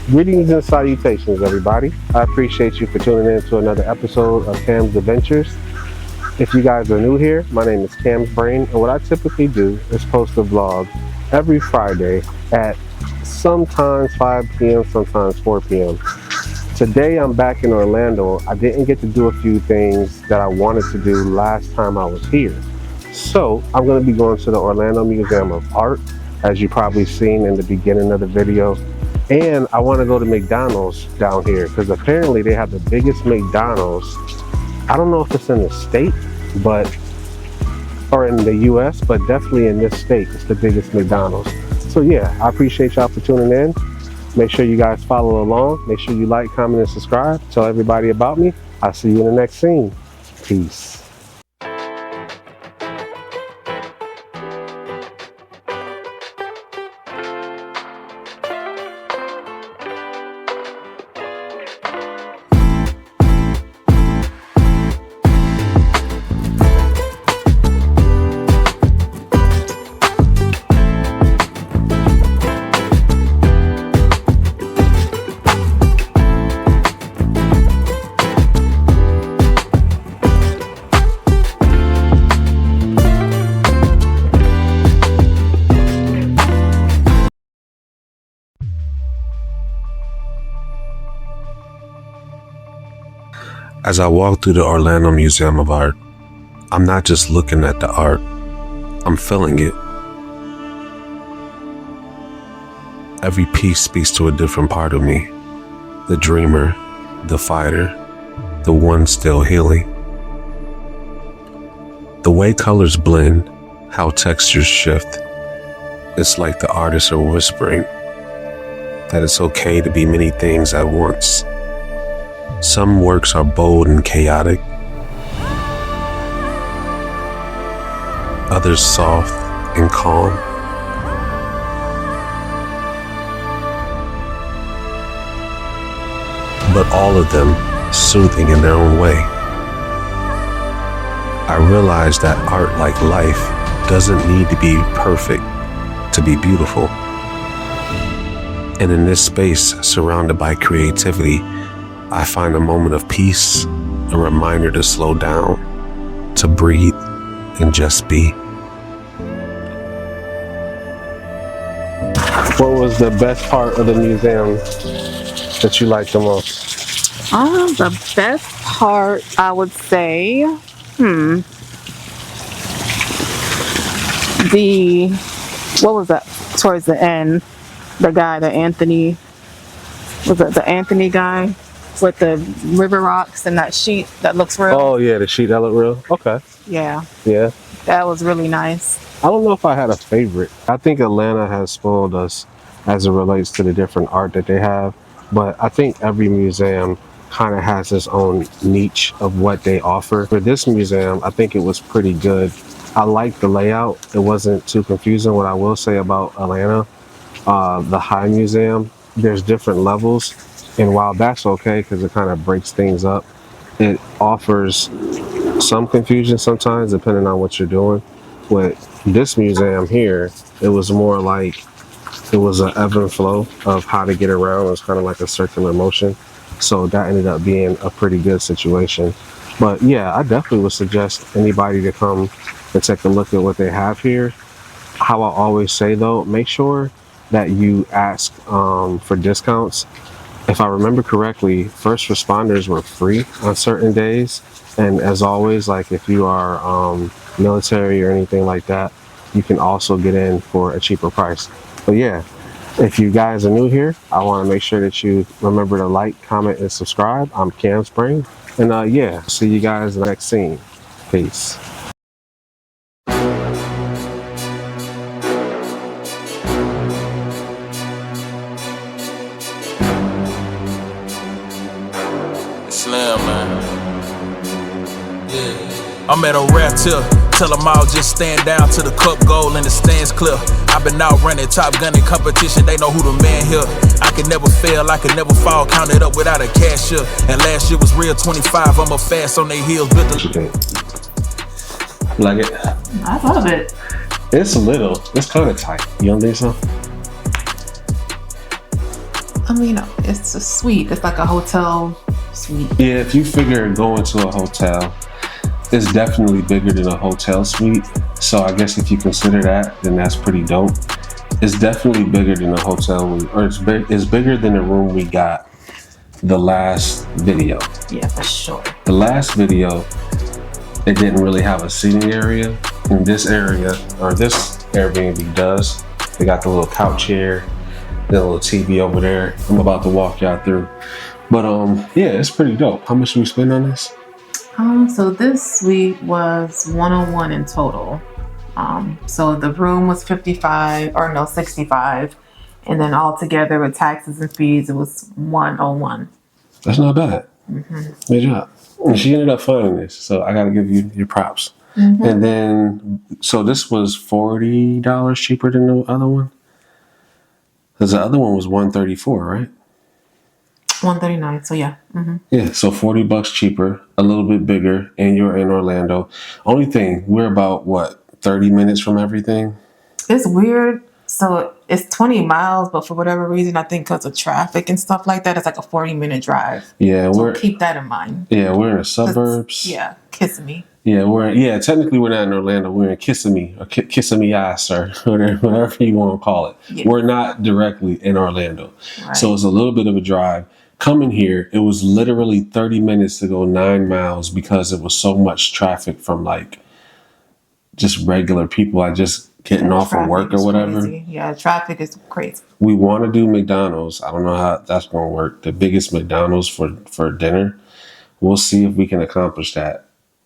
Greetings and salutations, everybody. I appreciate you for tuning in to another episode of Cam's Adventures. If you guys are new here, my name is Cam's Brain, and what I typically do is post a vlog every Friday at sometimes 5 p.m., sometimes 4 p.m. Today I'm back in Orlando. I didn't get to do a few things that I wanted to do last time I was here. So I'm going to be going to the Orlando Museum of Art, as you probably seen in the beginning of the video. And I want to go to McDonald's down here because apparently they have the biggest McDonald's. I don't know if it's in the state, or in the US, but definitely in this state, it's the biggest McDonald's. So yeah, I appreciate y'all for tuning in. Make sure you guys follow along. Make sure you like, comment, and subscribe. Tell everybody about me. I'll see you in the next scene. Peace. As I walk through the Orlando Museum of Art, I'm not just looking at the art, I'm feeling it. Every piece speaks to a different part of me. The dreamer, the fighter, the one still healing. The way colors blend, how textures shift, it's like the artists are whispering that it's okay to be many things at once. Some works are bold and chaotic, others soft and calm. But all of them soothing in their own way. I realize that art, like life, doesn't need to be perfect to be beautiful. And in this space, surrounded by creativity, I find a moment of peace, a reminder to slow down, to breathe, and just be. What was the best part of the museum that you liked the most? The best part, I would say, what was that, towards the end, the guy, the Anthony guy with the river rocks and that sheet that looks real? Oh yeah, the sheet that looked real? Okay. Yeah. Yeah. That was really nice. I don't know if I had a favorite. I think Atlanta has spoiled us as it relates to the different art that they have, but I think every museum kind of has its own niche of what they offer. For this museum, I think it was pretty good. I liked the layout. It wasn't too confusing. What I will say about Atlanta, the High Museum, there's different levels, and while that's okay because it kind of breaks things up, it offers some confusion sometimes depending on what you're doing. With this museum here, it was more like it was an ebb and flow of how to get around. It was kind of like a circular motion, so that ended up being a pretty good situation. But yeah, I definitely would suggest anybody to come and take a look at what they have here. How I always say though, make sure that you ask for discounts. If I remember correctly, first responders were free on certain days, and as always, like if you are military or anything like that, you can also get in for a cheaper price. But yeah, if you guys are new here, I want to make sure that you remember to like, comment, and subscribe. I'm Cam's Brain, and yeah, see you guys in the next scene. Peace. Slim, man. Yeah. I'm at a rap tip. Tell them all just stand down to the cup goal and the stands clear. I've been out running, top gunning competition, they know who the man here. I can never fail, I can never fall, counted up without a cashier. And last year was real 25, I'm a fast on their heels. Like it? I love it. It's a little, it's kind of tight. You don't think so? I mean, it's a suite. It's like a hotel suite. Yeah, if you figure going to a hotel, it's definitely bigger than a hotel suite. So I guess if you consider that, then that's pretty dope. It's definitely bigger than a hotel room, or it's bigger than the room we got the last video. Yeah, for sure. The last video, it didn't really have a seating area. In this area, or this Airbnb does, they got the little couch here, the little TV over there. I'm about to walk y'all through. But yeah, it's pretty dope. How much did we spend on this? So this suite was 101 in total. So the room was 65, and then altogether with taxes and fees, it was 101. That's not bad. Good job. And she ended up finding this, so I gotta give you your props. And then, so this was $40 cheaper than the other one? Because the other one was $134, right? 139. So yeah. Yeah, so $40 cheaper, a little bit bigger, and you're in Orlando. Only thing, we're about what, 30 minutes from everything? It's weird. So it's 20 miles, but for whatever reason, I think because of traffic and stuff like that, it's like a 40-minute drive. Yeah, so keep that in mind. Yeah, we're in the suburbs. Yeah, Kissimmee. Yeah, technically we're not in Orlando. We're in Kissimmee, or Kissimmee Ice, or whatever you want to call it. Yeah. We're not directly in Orlando. Right. So it's a little bit of a drive. Coming here, it was literally 30 minutes to go 9 miles because it was so much traffic from like just regular people. I just getting off of work or whatever. Crazy. Yeah, traffic is crazy. We want to do McDonald's. I don't know how that's going to work. The biggest McDonald's for dinner. We'll see if we can accomplish that.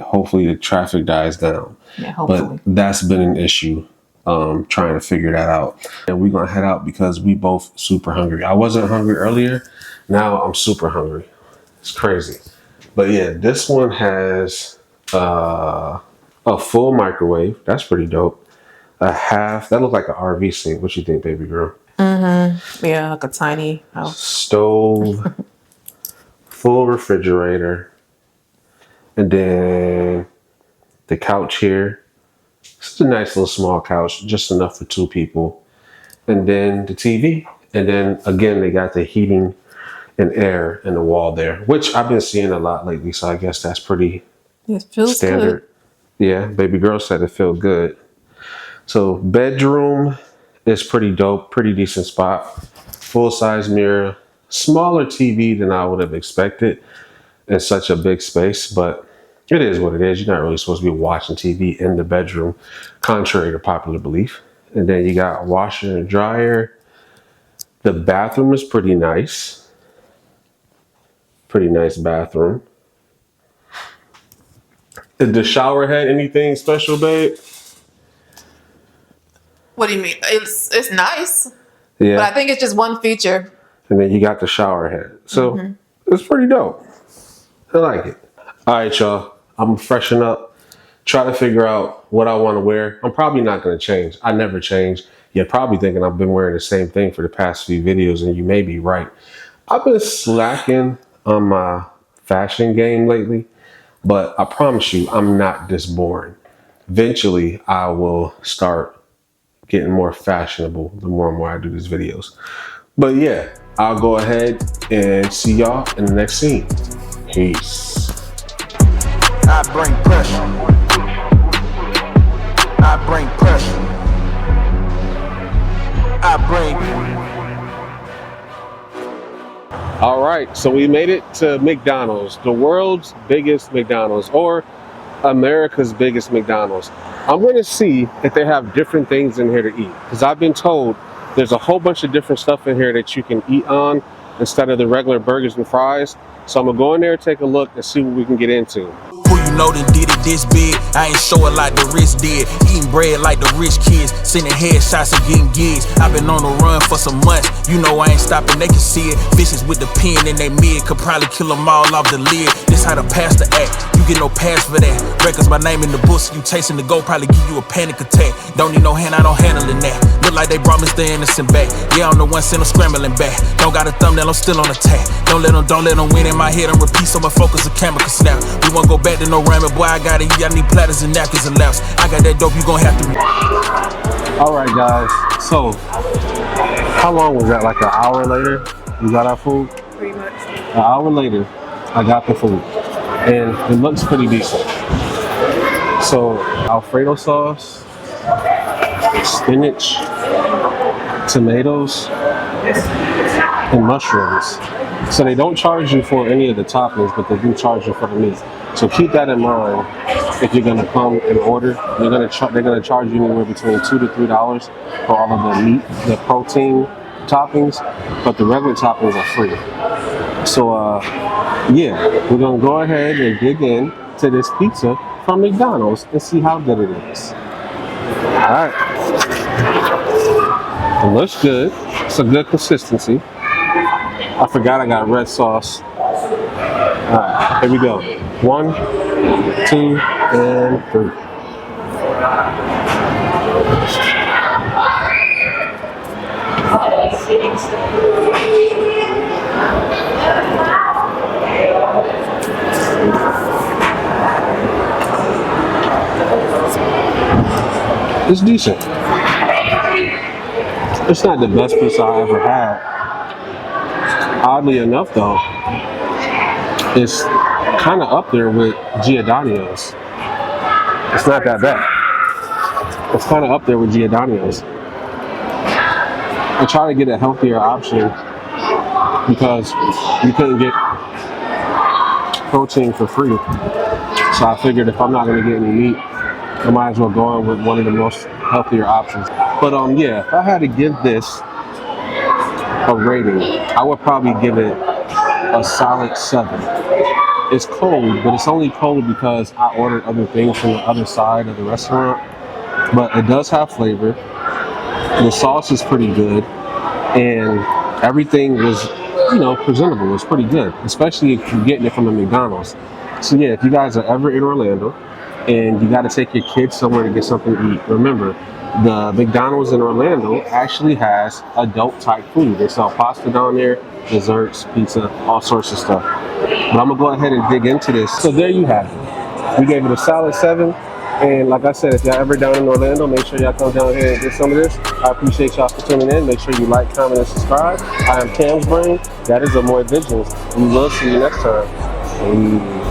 Hopefully the traffic dies down. Yeah, hopefully. But that's been an issue, trying to figure that out. And we're going to head out because we both super hungry. I wasn't hungry earlier. Now I'm super hungry. It's crazy. But yeah, this one has a full microwave. That's pretty dope. That looked like an RV seat. What you think, baby girl? Yeah, like a tiny house. Stove, full refrigerator, and then the couch here. It's a nice little small couch, just enough for 2 people. And then the TV. And then again, they got the heating and air in the wall there, which I've been seeing a lot lately. So I guess that's pretty standard. Good. Yeah, baby girl said it felt good. So bedroom is pretty dope, pretty decent spot. Full-size mirror, smaller TV than I would have expected in such a big space, but it is what it is. You're not really supposed to be watching TV in the bedroom, contrary to popular belief. And then you got a washer and dryer. The bathroom is pretty nice. Pretty nice bathroom. Did the shower head anything special, babe? What do you mean? It's nice. Yeah. But I think it's just one feature. And then you got the shower head. So it's pretty dope. I like it. All right, y'all. I'm gonna freshen up, try to figure out what I want to wear. I'm probably not going to change. I never change. You're probably thinking I've been wearing the same thing for the past few videos, and you may be right. I've been slacking on my fashion game lately, but I promise you, I'm not this boring. Eventually, I will start getting more fashionable the more and more I do these videos. But yeah, I'll go ahead and see y'all in the next scene. Peace. I bring pressure. I bring pressure. I bring. All right, so we made it to McDonald's, the world's biggest McDonald's, or America's biggest McDonald's. I'm going to see if they have different things in here to eat, because I've been told there's a whole bunch of different stuff in here that you can eat on instead of the regular burgers and fries. So I'm going to go in there, take a look, and see what we can get into. Who you know that did it this big? I ain't show it like the rich did. Eating bread like the rich kids, sending headshots and getting gigs. I've been on the run for some months. You know I ain't stopping, they can see it. Vicious with the pen in they mid, could probably kill them all off the lid. This how the pastor act, you get no pass for that. Records my name in the books, you chasing the goal, probably give you a panic attack. Don't need no hand, I don't handling that. Look like they brought Mr. Innocent back. Yeah, I'm the one send them scrambling back. Don't got a thumbnail, I'm still on attack. Don't let them win in my head. I'm repeat so my focus, the camera can snap. We won't go back to no ramen, boy, I got it. I need platters and napkins and laps. I got that dope, you gon' have to. All right, guys. So, how long was that? Like an hour later? We got our food. Pretty much. An hour later, I got the food, and it looks pretty decent. So Alfredo sauce, spinach, tomatoes, and mushrooms. So they don't charge you for any of the toppings, but they do charge you for the meat. So keep that in mind if you're gonna come and order. They're gonna charge you anywhere between $2 to $3 for all of the meat, the protein toppings, but the regular toppings are free. So yeah, we're gonna go ahead and dig in to this pizza from McDonald's and see how good it is. All right, it looks good. It's a good consistency. I forgot I got red sauce. All right, here we go. 1, 2, and 3. It's decent. It's not the best pizza I ever had. Oddly enough, though, it's kind of up there with Giordano's. It's not that bad. It's kind of up there with Giordano's. I try to get a healthier option because you couldn't get protein for free. So I figured if I'm not going to get any meat, I might as well go in with one of the most healthier options. But yeah, if I had to give this a rating, I would probably give it a solid 7. It's cold, but it's only cold because I ordered other things from the other side of the restaurant. But it does have flavor. The sauce is pretty good, and everything is, presentable. It's pretty good, especially if you're getting it from a McDonald's. So yeah, if you guys are ever in Orlando and you got to take your kids somewhere to get something to eat, remember, the McDonald's in Orlando actually has adult type food. They sell pasta down there, desserts, pizza, all sorts of stuff. But I'm gonna go ahead and dig into this. So there you have it. We gave it a solid 7. And like I said, if y'all ever down in Orlando, make sure y'all come down here and get some of this. I appreciate y'all for tuning in. Make sure you like, comment, and subscribe. I am Cam's Brain. That is Amoy Visions. We will see you next time.